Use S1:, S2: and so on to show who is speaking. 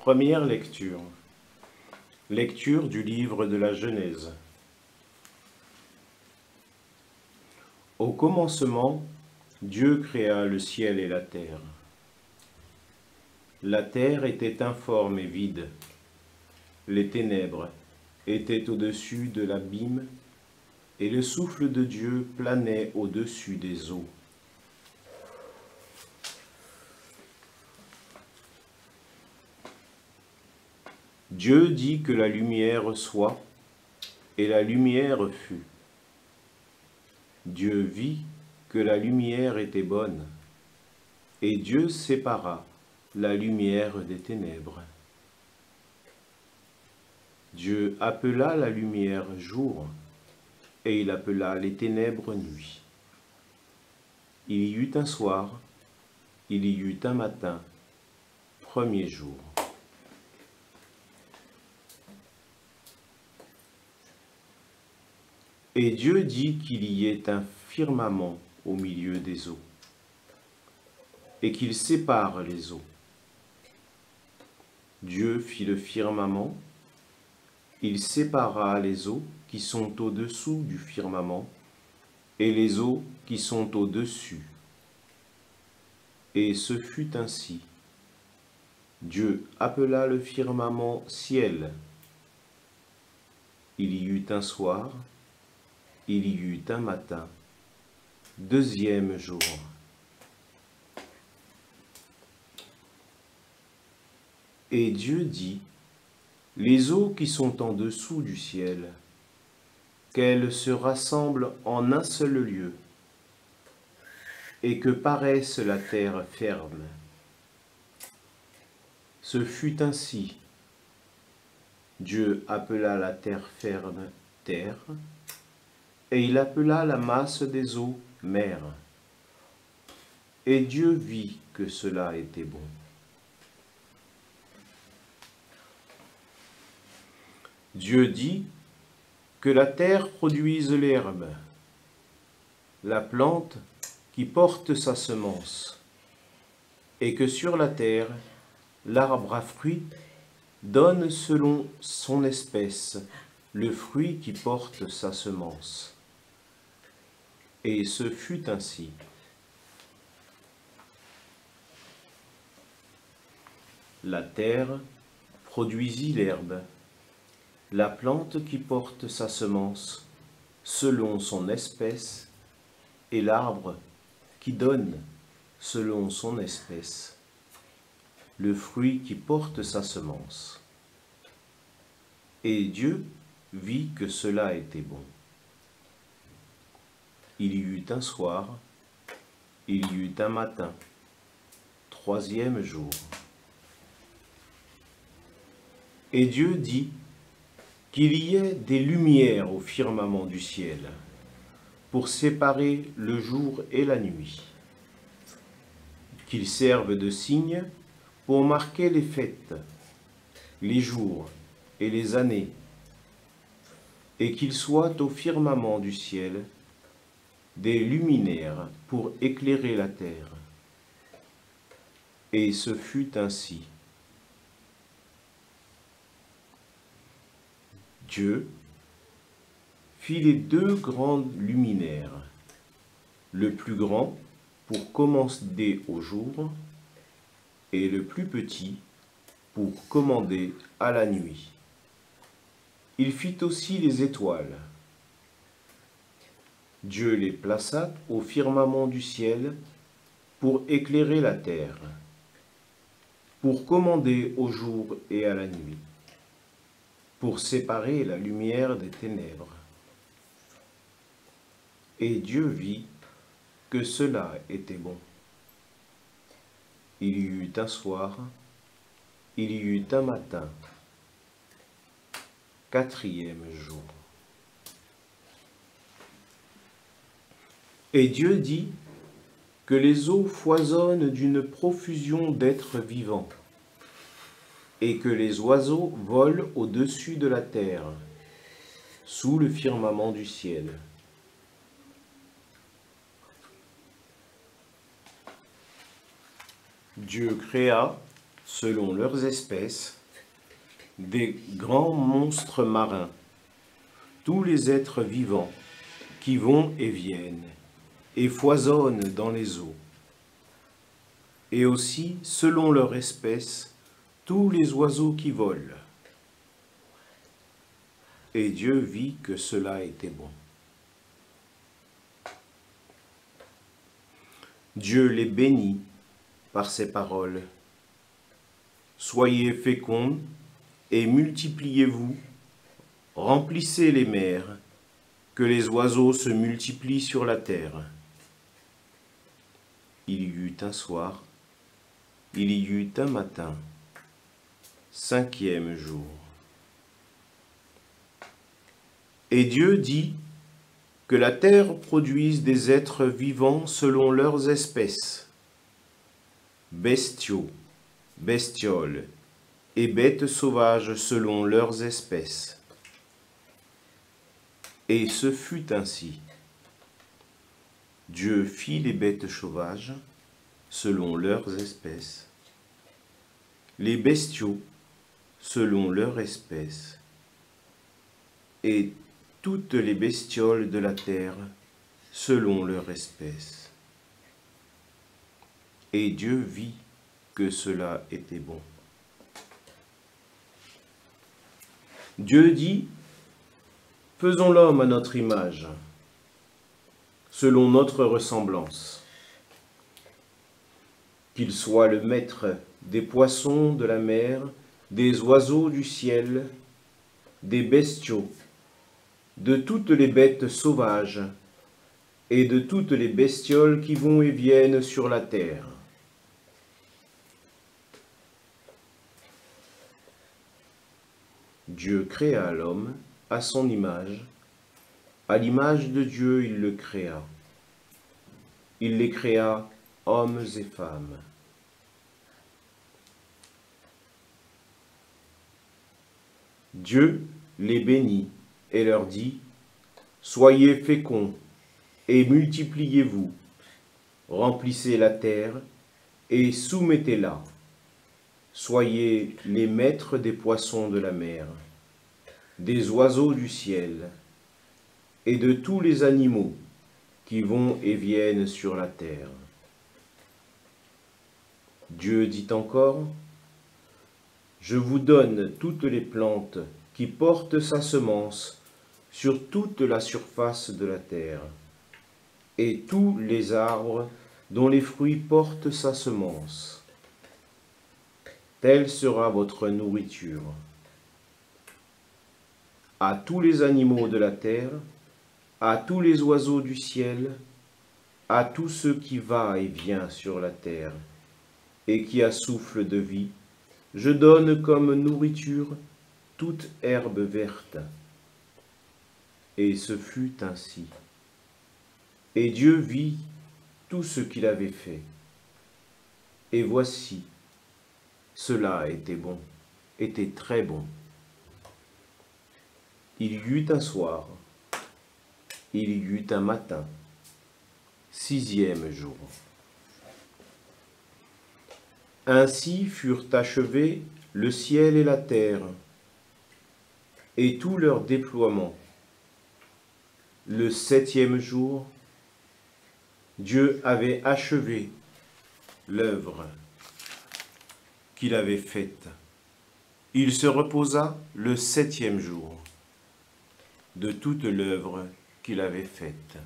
S1: Première lecture. Lecture du livre de la Genèse. Au commencement, Dieu créa le ciel et la terre. La terre était informe et vide. Les ténèbres étaient au-dessus de l'abîme, et le souffle de Dieu planait au-dessus des eaux. Dieu dit que la lumière soit, et la lumière fut. Dieu vit que la lumière était bonne, et Dieu sépara la lumière des ténèbres. Dieu appela la lumière jour, et il appela les ténèbres nuit. Il y eut un soir, il y eut un matin, premier jour. Et Dieu dit qu'il y ait un firmament au milieu des eaux, et qu'il sépare les eaux. Dieu fit le firmament, il sépara les eaux qui sont au-dessous du firmament, et les eaux qui sont au-dessus. Et ce fut ainsi. Dieu appela le firmament ciel. Il y eut un soir, il y eut un matin, deuxième jour. Et Dieu dit, les eaux qui sont en dessous du ciel, qu'elles se rassemblent en un seul lieu, et que paraisse la terre ferme. Ce fut ainsi. Dieu appela la terre ferme terre, et il appela la masse des eaux mer. Et Dieu vit que cela était bon. Dieu dit que la terre produise l'herbe, la plante qui porte sa semence, et que sur la terre, l'arbre à fruits donne selon son espèce le fruit qui porte sa semence. Et ce fut ainsi. La terre produisit l'herbe, la plante qui porte sa semence selon son espèce, et l'arbre qui donne selon son espèce le fruit qui porte sa semence. Et Dieu vit que cela était bon. Il y eut un soir, il y eut un matin, troisième jour. Et Dieu dit qu'il y ait des lumières au firmament du ciel, pour séparer le jour et la nuit, qu'ils servent de signes pour marquer les fêtes, les jours et les années, et qu'ils soient au firmament du ciel des luminaires pour éclairer la terre. Et ce fut ainsi. Dieu fit les deux grandes luminaires, le plus grand pour commander au jour, et le plus petit pour commander à la nuit. Il fit aussi les étoiles. Dieu les plaça au firmament du ciel pour éclairer la terre, pour commander au jour et à la nuit, pour séparer la lumière des ténèbres. Et Dieu vit que cela était bon. Il y eut un soir, il y eut un matin, quatrième jour. Et Dieu dit que les eaux foisonnent d'une profusion d'êtres vivants, et que les oiseaux volent au-dessus de la terre, sous le firmament du ciel. Dieu créa, selon leurs espèces, des grands monstres marins, tous les êtres vivants qui vont et viennent et foisonnent dans les eaux, et aussi, selon leur espèce, tous les oiseaux qui volent. Et Dieu vit que cela était bon. Dieu les bénit par ces paroles. Soyez féconds et multipliez-vous, remplissez les mers, que les oiseaux se multiplient sur la terre. Il y eut un soir, il y eut un matin, 5e jour. Et Dieu dit que la terre produise des êtres vivants selon leurs espèces, bestiaux, bestioles et bêtes sauvages selon leurs espèces. Et ce fut ainsi. Dieu fit les bêtes sauvages selon leurs espèces, les bestiaux selon leur espèce, et toutes les bestioles de la terre selon leur espèce. Et Dieu vit que cela était bon. Dieu dit, faisons l'homme à notre image, selon notre ressemblance, qu'il soit le maître des poissons de la mer, des oiseaux du ciel, des bestiaux, de toutes les bêtes sauvages et de toutes les bestioles qui vont et viennent sur la terre. Dieu créa l'homme à son image, à l'image de Dieu il le créa. Il les créa hommes et femmes. Dieu les bénit et leur dit, soyez féconds et multipliez-vous, remplissez la terre et soumettez-la. Soyez les maîtres des poissons de la mer, des oiseaux du ciel et de tous les animaux qui vont et viennent sur la terre. Dieu dit encore, je vous donne toutes les plantes qui portent sa semence sur toute la surface de la terre, et tous les arbres dont les fruits portent sa semence. Telle sera votre nourriture. À tous les animaux de la terre, à tous les oiseaux du ciel, à tout ce qui va et vient sur la terre, et qui a souffle de vie, je donne comme nourriture toute herbe verte. Et ce fut ainsi. Et Dieu vit tout ce qu'il avait fait. Et voici, cela était bon, était très bon. Il y eut un soir, il y eut un matin, 6e jour. Ainsi furent achevés le ciel et la terre, et tout leur déploiement. Le 7e jour, Dieu avait achevé l'œuvre qu'il avait faite. Il se reposa le 7e jour de toute l'œuvre qu'il avait faite.